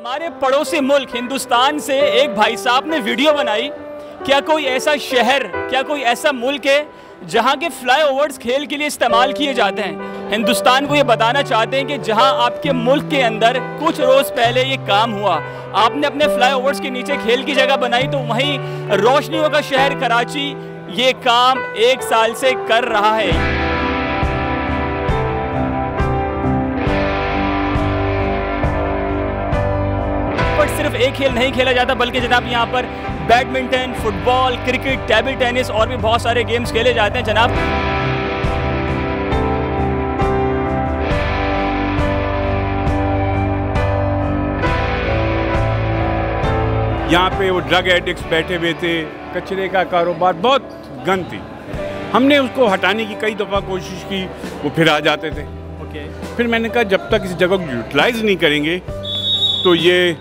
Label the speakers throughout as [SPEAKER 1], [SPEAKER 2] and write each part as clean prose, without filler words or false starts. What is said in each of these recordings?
[SPEAKER 1] हमारे पड़ोसी मुल्क हिंदुस्तान से एक भाई साहब ने वीडियो बनाई। क्या कोई ऐसा शहर, क्या कोई ऐसा मुल्क है जहां के फ्लाईओवर्स खेल के लिए इस्तेमाल किए जाते हैं? हिंदुस्तान को ये बताना चाहते हैं कि जहां आपके मुल्क के अंदर कुछ रोज़ पहले ये काम हुआ, आपने अपने फ्लाईओवर्स के नीचे खेल की जगह बनाई, तो वहीं रोशनियों का शहर कराची ये काम 1 साल से कर रहा है। सिर्फ एक खेल नहीं खेला जाता, बल्कि जनाब यहाँ पर badminton, football, cricket, table tennis और भी बहुत सारे गेम्स खेले जाते हैं जनाब।
[SPEAKER 2] यहाँ पे वो ड्रग एडिक्ट्स बैठे हुए थे, कचरे का कारोबार, बहुत गंद थी। हमने उसको हटाने की कई दफ़ा कोशिश की, वो फिर आ जाते थे। फिर मैंने कहा जब तक इस जगह को यूटिलाइज़ नहीं करेंगे तो ये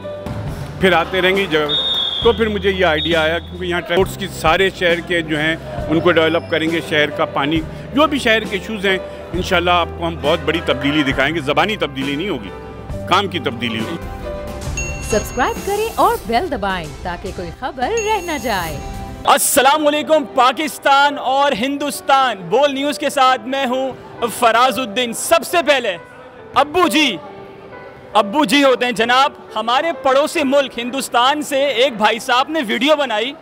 [SPEAKER 2] फिर आते रहेंगे जगह। तो फिर मुझे ये आइडिया आया, क्योंकि यहाँ ट्रांसपोर्ट्स की सारे शहर के जो हैं उनको डेवलप करेंगे, शहर का पानी, जो भी शहर के इशूज़ हैं, इंशाल्लाह आपको हम बहुत बड़ी तब्दीली दिखाएंगे। ज़बानी तब्दीली नहीं होगी, काम की तब्दीली होगी।
[SPEAKER 3] सब्सक्राइब करें और बेल दबाएं ताकि कोई खबर रह न जाए।
[SPEAKER 1] अस्सलाम वालेकुम पाकिस्तान और हिंदुस्तान, बोल न्यूज़ के साथ मैं हूँ फराजुद्दीन। सबसे पहले अब्बू जी होते हैं जनाब। हमारे पड़ोसी मुल्क हिंदुस्तान से एक भाई साहब ने वीडियो बनाई।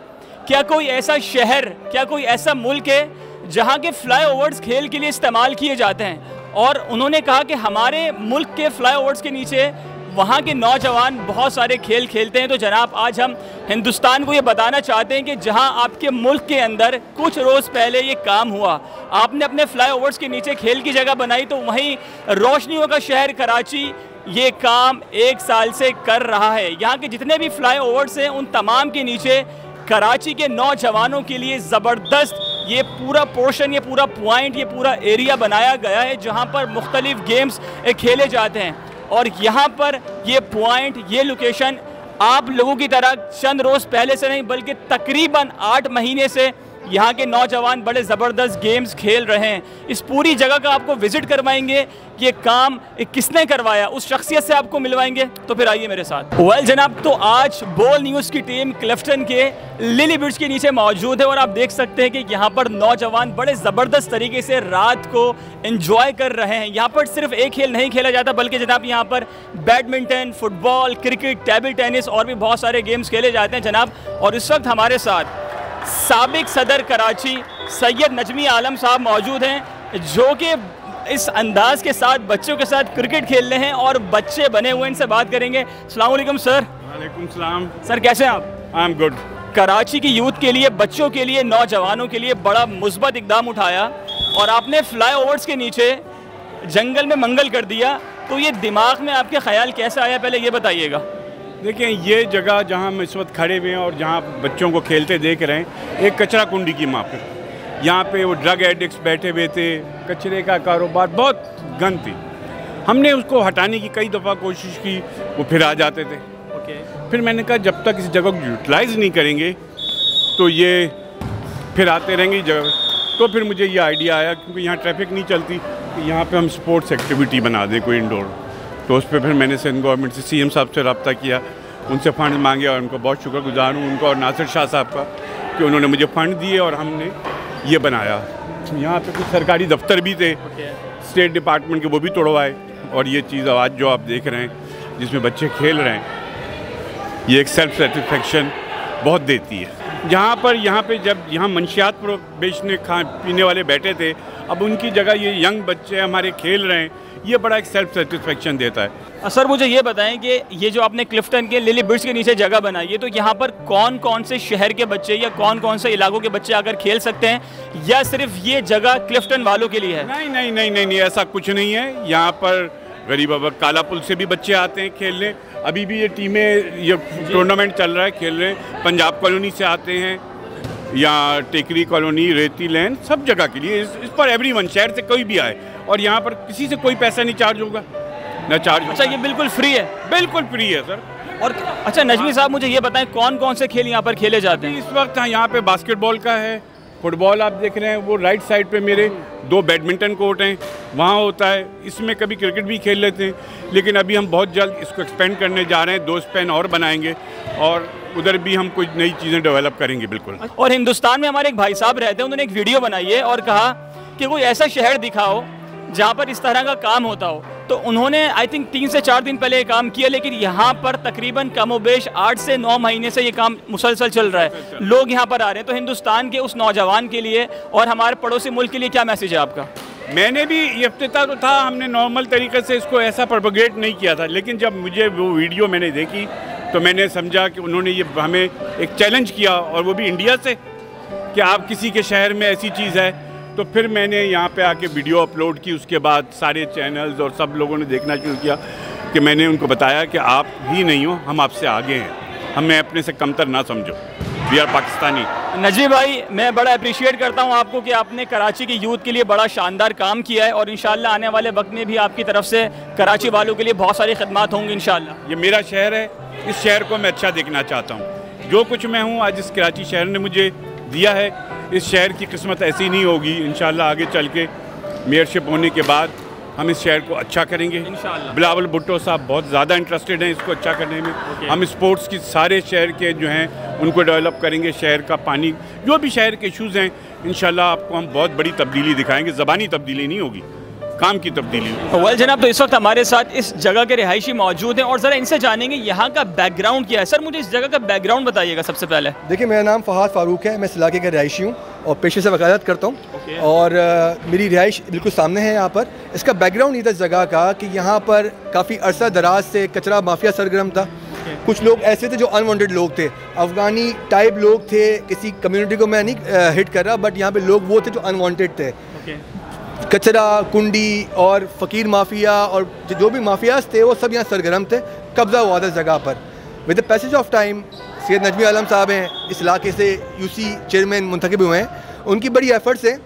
[SPEAKER 1] क्या कोई ऐसा शहर, क्या कोई ऐसा मुल्क है जहां के फ्लाईओवर्स खेल के लिए इस्तेमाल किए जाते हैं? और उन्होंने कहा कि हमारे मुल्क के फ्लाईओवर्स के नीचे वहाँ के नौजवान बहुत सारे खेल खेलते हैं। तो जनाब आज हम हिंदुस्तान को ये बताना चाहते हैं कि जहां आपके मुल्क के अंदर कुछ रोज़ पहले ये काम हुआ, आपने अपने फ्लाईओवर्स के नीचे खेल की जगह बनाई, तो वहीं रोशनियों का शहर कराची ये काम 1 साल से कर रहा है। यहाँ के जितने भी फ्लाईओवर्स हैं उन तमाम के नीचे कराची के नौजवानों के लिए ज़बरदस्त ये पूरा पोर्शन, ये पूरा पॉइंट, ये पूरा एरिया बनाया गया है जहाँ पर मुख्तलिफ गेम्स खेले जाते हैं। और यहाँ पर ये पॉइंट, ये लोकेशन आप लोगों की तरह चंद रोज़ पहले से नहीं, बल्कि तकरीबन 8 महीने से यहाँ के नौजवान बड़े ज़बरदस्त गेम्स खेल रहे हैं। इस पूरी जगह का आपको विज़िट करवाएंगे, ये काम किसने करवाया उस शख्सियत से आपको मिलवाएंगे। तो फिर आइए मेरे साथ। वेल जनाब, तो आज बोल न्यूज़ की टीम क्लिफ्टन के लिली ब्रिज के नीचे मौजूद है और आप देख सकते हैं कि यहाँ पर नौजवान बड़े ज़बरदस्त तरीके से रात को एंजॉय कर रहे हैं। यहाँ पर सिर्फ एक खेल नहीं खेला जाता, बल्कि जनाब यहाँ पर badminton, football, cricket, table tennis और भी बहुत सारे गेम्स खेले जाते हैं जनाब। और इस वक्त हमारे साथ साबिक सदर कराची सैयद नजमी आलम साहब मौजूद हैं, जो कि इस अंदाज के साथ बच्चों के साथ क्रिकेट खेल रहे हैं और बच्चे बने हुए हैं। इनसे बात करेंगे। अस्सलाम वालेकुम सर।
[SPEAKER 2] वालेकुम सलाम।
[SPEAKER 1] सर कैसे हैं आप?
[SPEAKER 2] I am good.
[SPEAKER 1] कराची की यूथ के लिए, बच्चों के लिए, नौजवानों के लिए बड़ा मुस्बत इकदाम उठाया और आपने फ्लाईओवर्स के नीचे जंगल में मंगल कर दिया। तो ये दिमाग में आपके ख्याल कैसे आया, पहले ये बताइएगा।
[SPEAKER 2] देखिए, ये जगह जहाँ हम इस वक्त खड़े हुए हैं और जहाँ बच्चों को खेलते देख रहे हैं, एक कचरा कुंडी की माँ पे, यहाँ पे वो ड्रग एडिक्ट्स बैठे हुए थे, कचरे का कारोबार, बहुत गंद थी। हमने उसको हटाने की कई दफ़ा कोशिश की, वो फिर आ जाते थे। फिर मैंने कहा जब तक इस जगह को यूटिलाइज़ नहीं करेंगे तो ये फिर आते रहेंगे जगह। तो फिर मुझे ये आइडिया आया, क्योंकि यहाँ ट्रैफिक नहीं चलती, कि यहाँ पे हम स्पोर्ट्स एक्टिविटी बना दें कोई इंडोर। तो उस पर फिर मैंने सिंध गवर्नमेंट से, CM साहब से रब्ता किया, उनसे फ़ंड मांगे और उनको बहुत शुक्रगुजार हूँ उनका और नासिर शाह साहब का, कि उन्होंने मुझे फ़ंड दिए और हमने ये बनाया। यहाँ पे कुछ सरकारी दफ्तर भी थे, स्टेट डिपार्टमेंट के, वो भी तोड़वाए। और ये चीज़ आज जो आप देख रहे हैं जिसमें बच्चे खेल रहे हैं, ये एक सेल्फ सेटिस्फेक्शन बहुत देती है। यहाँ पे जब यहाँ मंशियात बेचने पीने वाले बैठे थे, अब उनकी जगह ये यंग बच्चे हमारे खेल रहे हैं, ये बड़ा एक सेल्फ सेटिस्फेक्शन देता है।
[SPEAKER 1] सर मुझे ये बताएं कि ये जो आपने क्लिफ्टन के लिली ब्रिज के नीचे जगह बनाई है, तो यहाँ पर कौन कौन से शहर के बच्चे या कौन कौन से इलाकों के बच्चे आकर खेल सकते हैं, या सिर्फ ये जगह क्लिफ्टन वालों के लिए है?
[SPEAKER 2] नहीं, ऐसा कुछ नहीं है। यहाँ पर गरीब काला पुल से भी बच्चे आते हैं खेलने। अभी भी ये टीमें, ये टूर्नामेंट चल रहा है, खेल रहे हैं। पंजाब कॉलोनी से आते हैं, या टेकरी कॉलोनी, रेती लैन, सब जगह के लिए। इस पर एवरीवन, शहर से कोई भी आए, और यहाँ पर किसी से कोई पैसा नहीं चार्ज होगा, ना चार्ज।
[SPEAKER 1] अच्छा, ये बिल्कुल फ्री है?
[SPEAKER 2] बिल्कुल फ्री है सर।
[SPEAKER 1] और अच्छा नजमी साहब, मुझे ये बताएं कौन कौन से खेल यहाँ पर खेले जाते हैं?
[SPEAKER 2] इस वक्त यहाँ पे बास्केटबॉल का है, फुटबॉल आप देख रहे हैं वो राइट साइड पे मेरे 2 बैडमिंटन कोर्ट हैं, वहाँ होता है। इसमें कभी क्रिकेट भी खेल लेते हैं, लेकिन अभी हम बहुत जल्द इसको एक्सपेंड करने जा रहे हैं, 2 स्पेन और बनाएंगे और उधर भी हम कुछ नई चीज़ें डेवलप करेंगे बिल्कुल।
[SPEAKER 1] और हिंदुस्तान में हमारे एक भाई साहब रहते हैं, उन्होंने एक वीडियो बनाई है और कहा कि कोई ऐसा शहर दिखाओ जहाँ पर इस तरह का काम होता हो। तो उन्होंने आई थिंक 3 से 4 दिन पहले ये काम किया, लेकिन यहाँ पर तकरीबन कमोबेश 8 से 9 महीने से ये काम मुसलसल चल रहा है, लोग यहाँ पर आ रहे हैं। तो हिंदुस्तान के उस नौजवान के लिए और हमारे पड़ोसी मुल्क के लिए क्या मैसेज है आपका?
[SPEAKER 2] मैंने भी ये इफ्तिताह तो था, हमने नॉर्मल तरीके से इसको ऐसा प्रोपेगेट नहीं किया था, लेकिन जब मुझे वो वीडियो मैंने देखी तो मैंने समझा कि उन्होंने ये हमें एक चैलेंज किया, और वो भी इंडिया से, कि आप किसी के शहर में ऐसी चीज़ है। तो फिर मैंने यहाँ पे आके वीडियो अपलोड की, उसके बाद सारे चैनल्स और सब लोगों ने देखना शुरू किया कि मैंने उनको बताया कि आप ही नहीं हो, हम आपसे आगे हैं, हमें अपने से कमतर ना समझो, वी आर पाकिस्तानी।
[SPEAKER 1] नजीब भाई, मैं बड़ा अप्रिशिएट करता हूँ आपको कि आपने कराची की यूथ के लिए बड़ा शानदार काम किया है, और इंशाल्लाह आने वाले वक्त में भी आपकी तरफ से कराची वालों के लिए बहुत सारी खिदमत होंगी इंशाल्लाह।
[SPEAKER 2] ये मेरा शहर है, इस शहर को मैं अच्छा देखना चाहता हूँ। जो कुछ मैं हूँ आज इस कराची शहर ने मुझे दिया है, इस शहर की किस्मत ऐसी नहीं होगी। इंशाल्लाह आगे चल के मेयरशिप होने के बाद हम इस शहर को अच्छा करेंगे इंशाल्लाह। बिलावल भुट्टो साहब बहुत ज़्यादा इंटरेस्टेड हैं इसको अच्छा करने में। हम स्पोर्ट्स की सारे शहर के जो हैं उनको डेवलप करेंगे, शहर का पानी, जो भी शहर के इशूज़ हैं इंशाल्लाह आपको हम बहुत बड़ी तब्दीली दिखाएंगे। ज़बानी तब्दीली नहीं होगी, काम की तब्दीली।
[SPEAKER 1] वेल जनाब, तो इस वक्त हमारे साथ इस जगह के रिहायशी मौजूद हैं और ज़रा इनसे जानेंगे यहाँ का बैकग्राउंड क्या है। सर, मुझे इस जगह का बैकग्राउंड बताइएगा सबसे पहले।
[SPEAKER 4] देखिए, मेरा नाम फ़हाद फ़ारूक है, मैं इस इलाके का रिहायशी हूँ और पेशे से वकालत करता हूँ। और मेरी रिहाइश बिल्कुल सामने है यहाँ पर। इसका बैकग्राउंड ये था इस जगह का कि यहाँ पर काफ़ी अरसा दराज से कचरा माफिया सरगर्म था। कुछ लोग ऐसे थे जो अनवांटेड लोग थे, अफ़गानी टाइप लोग थे। किसी कम्युनिटी को मैं नहीं हिट कर रहा, बट यहाँ पे लोग वो थे जो अनवांटेड थे। कचरा कुंडी और फ़कीर माफिया और जो भी माफियाज थे वो सब यहाँ सरगर्म थे। कब्ज़ा हुआ था इस जगह पर। With the passage of time Syed Najmi Alam साहब हैं, इस इलाके से यूसी चेयरमैन मुंतखब हुए हैं। उनकी बड़ी एफर्ट से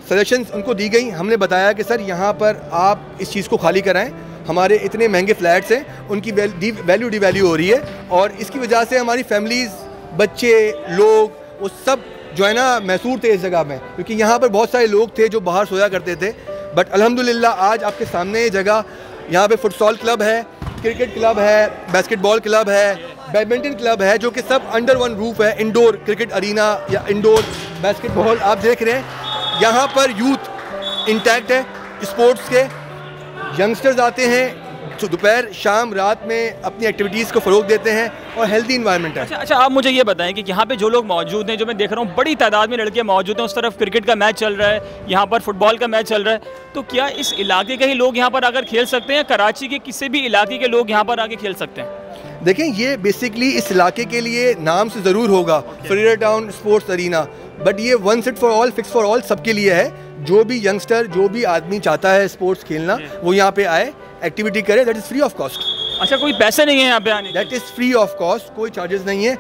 [SPEAKER 4] सजेशंस उनको दी गई। हमने बताया कि सर यहाँ पर आप इस चीज़ को खाली कराएं, हमारे इतने महंगे फ्लैट्स हैं, उनकी वैल्यू डिवैल्यू हो रही है, और इसकी वजह से हमारी फैमिलीज़, बच्चे, लोग वो सब जो है ना मैसूर थे इस जगह में, क्योंकि यहाँ पर बहुत सारे लोग थे जो बाहर सोया करते थे। बट अल्हम्दुलिल्लाह आज आपके सामने ये जगह, यहाँ पे फुटसॉल क्लब है, क्रिकेट क्लब है, बास्केटबॉल क्लब है, बैडमिंटन क्लब है, जो कि सब अंडर वन रूफ है। इंडोर क्रिकेट अरीना या इंडोर बास्केटबॉल आप देख रहे हैं। यहाँ पर यूथ इंटैक्ट है, स्पोर्ट्स के यंगस्टर्स आते हैं, तो दोपहर शाम रात में अपनी एक्टिविटीज़ को फ़रोग देते हैं और हेल्दी इन्वायरमेंट है।
[SPEAKER 1] अच्छा, आप मुझे ये बताएं कि यहाँ पे जो लोग मौजूद हैं, जो मैं देख रहा हूँ बड़ी तादाद में लड़के मौजूद हैं, उस तरफ क्रिकेट का मैच चल रहा है, यहाँ पर फुटबॉल का मैच चल रहा है, तो क्या इस इलाके के ही लोग यहाँ पर आकर खेल सकते हैं? कराची के किसी भी इलाके के लोग यहाँ पर आके खेल सकते हैं?
[SPEAKER 4] देखें, ये बेसिकली इस इलाके के लिए नाम से ज़रूर होगा freedom town sports arena, but ये one sit for all, fix for all, सबके लिए है। जो भी यंगस्टर, जो भी आदमी चाहता है स्पोर्ट्स खेलना, वो यहाँ पे आए, एक्टिविटी करे। That is free of cost.
[SPEAKER 1] अच्छा, कोई पैसे नहीं है यहाँ पे आने?
[SPEAKER 4] That is free of cost, कोई चार्जेस नहीं है।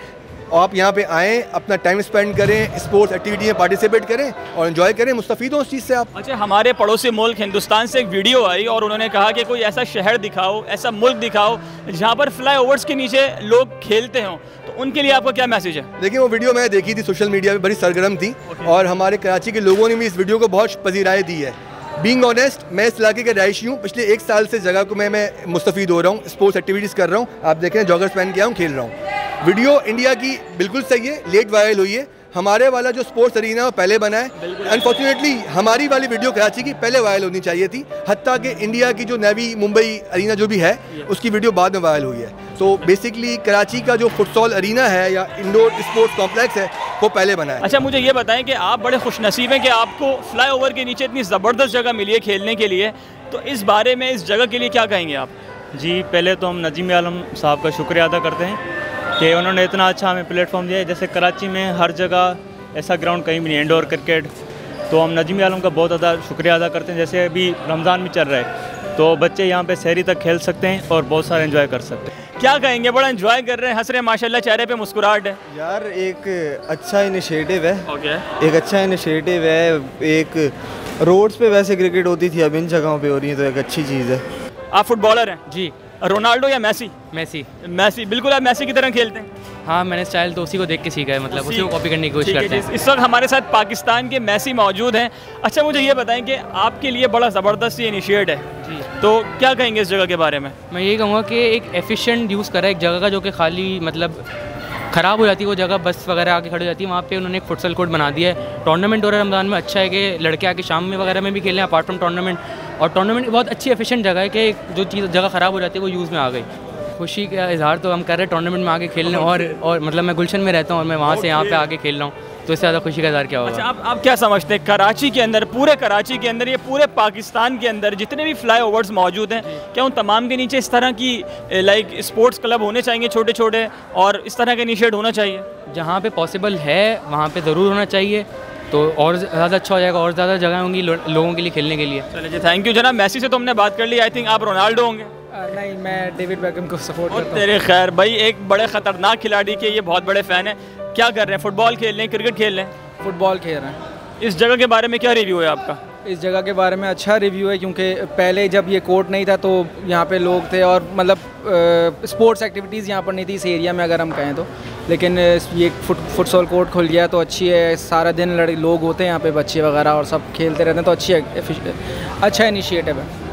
[SPEAKER 4] आप यहाँ पे आएँ, अपना टाइम स्पेंड करें, स्पोर्ट्स एक्टिविटी में पार्टिसिपेट करें और एंजॉय करें, मुस्तफ़ीद हो उस चीज़ से आप।
[SPEAKER 1] अच्छा, हमारे पड़ोसी मुल्क हिंदुस्तान से एक वीडियो आई और उन्होंने कहा कि कोई ऐसा शहर दिखाओ, ऐसा मुल्क दिखाओ जहाँ पर फ्लाई ओवर्स के नीचे लोग खेलते हों, तो उनके लिए आपका क्या मैसेज है?
[SPEAKER 4] देखिए, वो वीडियो मैंने देखी थी सोशल मीडिया पे, बड़ी सरगर्म थी और हमारे कराची के लोगों ने भी इस वीडियो को बहुत पजीराई दी है। बीइंग ऑनेस्ट, मैं इस इलाके का रहायशी हूँ। पिछले 1 साल से जगह को मैं मुस्तफ़ीद हो रहा हूँ, स्पोर्ट्स एक्टिविटीज़ कर रहा हूँ। आप देख रहे हैं, जॉगर्स पहन के आया हूँ, खेल रहा हूँ। वीडियो इंडिया की बिल्कुल सही है, लेट वायरल हुई है। हमारे वाला जो स्पोर्ट्स अरीना वो पहले बना है। अनफॉर्चुनेटली हमारी वाली वीडियो कराची की पहले वायरल होनी चाहिए थी, हत्ता कि इंडिया की जो नेवी मुंबई अरीना जो भी है उसकी वीडियो बाद में वायरल हुई है। तो बेसिकली कराची का जो फुटसॉल अरीना है या इंडोर स्पोर्ट्स कॉम्प्लेक्स है वो पहले बना है।
[SPEAKER 1] अच्छा, मुझे ये बताएं कि आप बड़े खुशनसीब हैं कि आपको फ्लाई ओवर के नीचे इतनी ज़बरदस्त जगह मिली है खेलने के लिए, तो इस बारे में, इस जगह के लिए क्या कहेंगे आप?
[SPEAKER 5] जी, पहले तो हम नजीम आलम साहब का शुक्रिया अदा करते हैं कि उन्होंने इतना अच्छा हमें प्लेटफॉर्म दिया है। जैसे कराची में हर जगह ऐसा ग्राउंड कहीं भी नहीं, इंडोर क्रिकेट, तो हम नजीम आलम का बहुत ज़्यादा शुक्रिया अदा करते हैं। जैसे अभी रमज़ान भी चल रहा है, तो बच्चे यहाँ पे शहरी तक खेल सकते हैं और बहुत सारा एंजॉय कर सकते हैं।
[SPEAKER 1] क्या कहेंगे, बड़ा एंजॉय कर रहे हैं, हंस रहे हैं, माशाल्लाह, चेहरे पे मुस्कुराहट है।
[SPEAKER 6] यार, एक अच्छा इनिशिएटिव है।
[SPEAKER 1] ओके,
[SPEAKER 6] एक अच्छा इनिशिएटिव है। एक रोड्स पे वैसे क्रिकेट होती थी, अब इन जगहों पे हो रही है, तो एक अच्छी चीज़ है।
[SPEAKER 1] आप फुटबॉलर हैं?
[SPEAKER 7] जी।
[SPEAKER 1] रोनाल्डो या मैसी?
[SPEAKER 7] मैसी।
[SPEAKER 1] मैसी, बिल्कुल आप मैसी की तरह खेलते हैं।
[SPEAKER 7] हाँ, मैंने स्टाइल तो उसी को देख के सीखा है, मतलब उसी को कॉपी करने की कोशिश करते हैं।
[SPEAKER 1] इस वक्त हमारे साथ पाकिस्तान के मैसी मौजूद हैं। अच्छा, मुझे ये बताएं कि आपके लिए बड़ा ज़बरदस्त ये इनिशिएट है
[SPEAKER 7] जी,
[SPEAKER 1] तो क्या कहेंगे इस जगह के बारे में?
[SPEAKER 7] मैं यही कहूँगा कि एक एफिशिएंट यूज़ करा एक जगह का, जो कि खाली मतलब ख़राब हो जाती है वो जगह, बस वगैरह आके खड़ी हो जाती है, वहाँ पे उन्होंने एक फुटसल कोर्ट बना दिया है। टूर्नामेंट हो रहा है रमज़ान में, अच्छा है कि लड़के आके शाम में वगैरह में भी खेलें अपार्ट फ्रॉम टूर्नामेंट, और टूर्नामेंट बहुत अच्छी एफिशिएंट जगह है कि जो चीज़ जगह ख़राब हो जाती है वो यूज़ में आ गई। खुशी का इजहार तो हम कर रहे हैं टूर्नामेंट में आके खेलने, और मतलब मैं गुलशन में रहता हूँ और मैं वहाँ से यहाँ पे आके खेल रहा हूँ, तो इससे ज़्यादा खुशी का इजहार क्या होगा।
[SPEAKER 1] अच्छा, आप क्या समझते हैं कराची के अंदर, पूरे कराची के अंदर, ये पूरे पाकिस्तान के अंदर जितने भी फ्लाई ओवर्स मौजूद हैं, क्या उन तमाम के नीचे इस तरह की लाइक स्पोर्ट्स क्लब होने चाहिए छोटे छोटे, और इस तरह का इनिशिएट होना चाहिए?
[SPEAKER 7] जहाँ पे पॉसिबल है वहाँ पे ज़रूर होना चाहिए, तो और ज़्यादा अच्छा हो जाएगा, और ज़्यादा जगह होंगी लोगों के लिए खेलने के लिए।
[SPEAKER 1] चलिए जी, थैंक यू जनाब। मैसी से तो हमने बात कर ली, आई थिंक आप रोनाल्डो होंगे?
[SPEAKER 8] नहीं, मैं डेविड बेकहम को सपोर्ट करता हूं।
[SPEAKER 1] तेरे खैर भाई, एक बड़े ख़तरनाक खिलाड़ी के ये बहुत बड़े फ़ैन है। क्या कर रहे हैं? फुटबॉल खेल रहे हैं, क्रिकेट खेल रहे हैं?
[SPEAKER 8] फुटबॉल खेल रहे हैं।
[SPEAKER 1] इस जगह के बारे में क्या रिव्यू है आपका?
[SPEAKER 8] इस जगह के बारे में अच्छा रिव्यू है, क्योंकि पहले जब ये कोर्ट नहीं था तो यहाँ पे लोग थे, और मतलब स्पोर्ट्स एक्टिविटीज़ यहाँ पर नहीं थी इस एरिया में अगर हम कहें तो, लेकिन ये फुटसॉल कोर्ट खुल गया तो अच्छी है। सारा दिन लोग होते हैं यहाँ पे, बच्चे वगैरह, और सब खेलते रहते हैं, तो अच्छी है, अच्छा इनिशिएटिव है,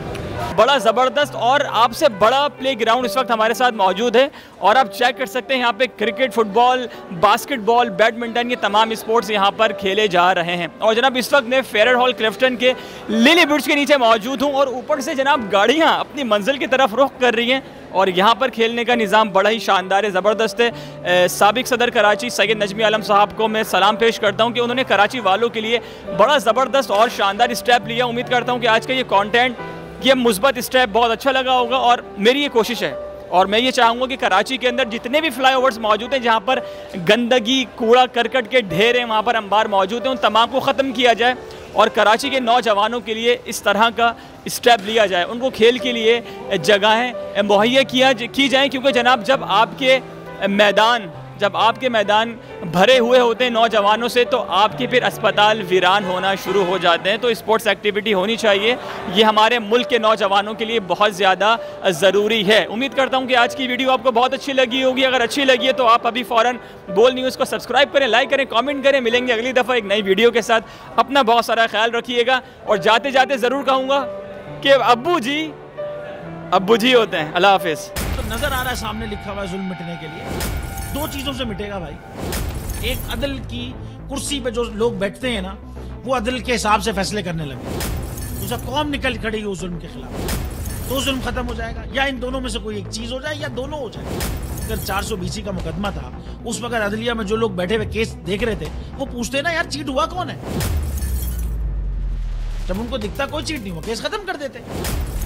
[SPEAKER 1] बड़ा ज़बरदस्त। और आपसे बड़ा प्ले ग्राउंड इस वक्त हमारे साथ मौजूद है, और आप चेक कर सकते हैं यहाँ पे क्रिकेट, फुटबॉल, बास्केटबॉल, बैडमिंटन, ये तमाम स्पोर्ट्स यहाँ पर खेले जा रहे हैं। और जनाब इस वक्त मैं फेयर हॉल क्लिफ्टन के लिली ब्रिज के नीचे मौजूद हूँ, और ऊपर से जनाब गाड़ियाँ अपनी मंजिल की तरफ रुख कर रही हैं, और यहाँ पर खेलने का निज़ाम बड़ा ही शानदार है, ज़बरदस्त है। साबिक सदर कराची सैयद नजमी आलम साहब को मैं सलाम पेश करता हूँ कि उन्होंने कराची वालों के लिए बड़ा ज़बरदस्त और शानदार स्टेप लिया। उम्मीद करता हूँ कि आज का ये कॉन्टेंट, ये मुस्बत स्टेप बहुत अच्छा लगा होगा, और मेरी ये कोशिश है, और मैं ये चाहूँगा कि कराची के अंदर जितने भी फ्लाईओवर्स मौजूद हैं जहाँ पर गंदगी, कूड़ा करकट के ढेर हैं, वहाँ पर अंबार मौजूद हैं, उन तमाम को ख़त्म किया जाए, और कराची के नौजवानों के लिए इस तरह का स्टेप लिया जाए, उनको खेल के लिए जगहें मुहैया की जाएँ। क्योंकि जनाब जब आपके मैदान भरे हुए होते हैं नौजवानों से, तो आपके फिर अस्पताल वीरान होना शुरू हो जाते हैं। तो स्पोर्ट्स एक्टिविटी होनी चाहिए, ये हमारे मुल्क के नौजवानों के लिए बहुत ज़्यादा ज़रूरी है। उम्मीद करता हूँ कि आज की वीडियो आपको बहुत अच्छी लगी होगी। अगर अच्छी लगी है तो आप अभी फ़ौरन बोल न्यूज़ को सब्सक्राइब करें, लाइक करें, कमेंट करें। मिलेंगे अगली दफ़ा एक नई वीडियो के साथ। अपना बहुत सारा ख्याल रखिएगा, और जाते जाते ज़रूर कहूँगा कि अब्बू जी होते हैं। अल्लाह हाफिज़।
[SPEAKER 9] तो नज़र आ रहा है सामने लिखा हुआ है जुल्म मिटने के लिए, दो चीज़ों से मिटेगा भाई। एक, अदल की कुर्सी पे जो लोग बैठते हैं ना, वो अदल के हिसाब से फैसले करने लगे। दूसरा, कौम निकल खड़ेगी उस जुल्म के खिलाफ, तो जुल्म खत्म हो जाएगा। या इन दोनों में से कोई एक चीज़ हो जाए, या दोनों हो जाए। अगर 420 का मुकदमा था, उस वक्त अदलिया में जो लोग बैठे हुए केस देख रहे थे, वो पूछते ना यार चीट हुआ कौन है। जब उनको दिखता कोई चीट नहीं हुआ, केस खत्म कर देते।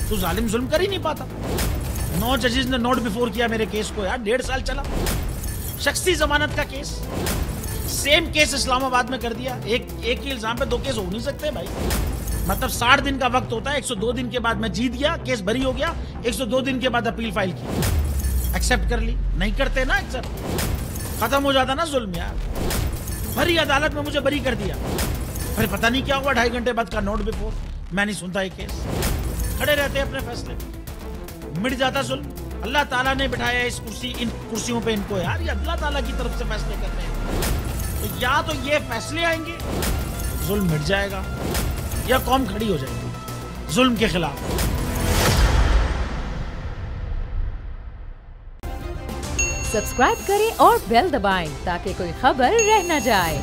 [SPEAKER 9] तो जालिम जुल्म कर ही नहीं पाता। 9 जजेस ने नोट बिफोर किया मेरे केस को यार, 1.5 साल चला। शख्सी जमानत का केस, सेम केस इस्लामाबाद में कर दिया। एक ही इल्जाम पे 2 केस हो नहीं सकते भाई। मतलब 60 दिन का वक्त होता है, 102 दिन के बाद मैं जीत गया, केस बरी हो गया, 102 दिन के बाद अपील फाइल की, एक्सेप्ट कर ली। नहीं करते ना एक्सेप्ट, खत्म हो जाता ना जुल्म यार। भरी अदालत में मुझे बरी कर दिया, फिर पता नहीं क्या हुआ, 2.5 घंटे बाद का नोट बिफोर, मैं नहीं सुनता ये केस। खड़े रहते अपने फैसले, मिट जाता जुल्म। अल्लाह ताला ने बिठाया इन कुर्सियों पे इनको यार, ये अल्लाह ताला की तरफ से फैसले करते हैं। तो या तो ये फैसले आएंगे, जुल्म मिट जाएगा, या कौम खड़ी हो जाएगी जुल्म के खिलाफ।
[SPEAKER 3] सब्सक्राइब करें और बेल दबाएं ताकि कोई खबर रह न जाए।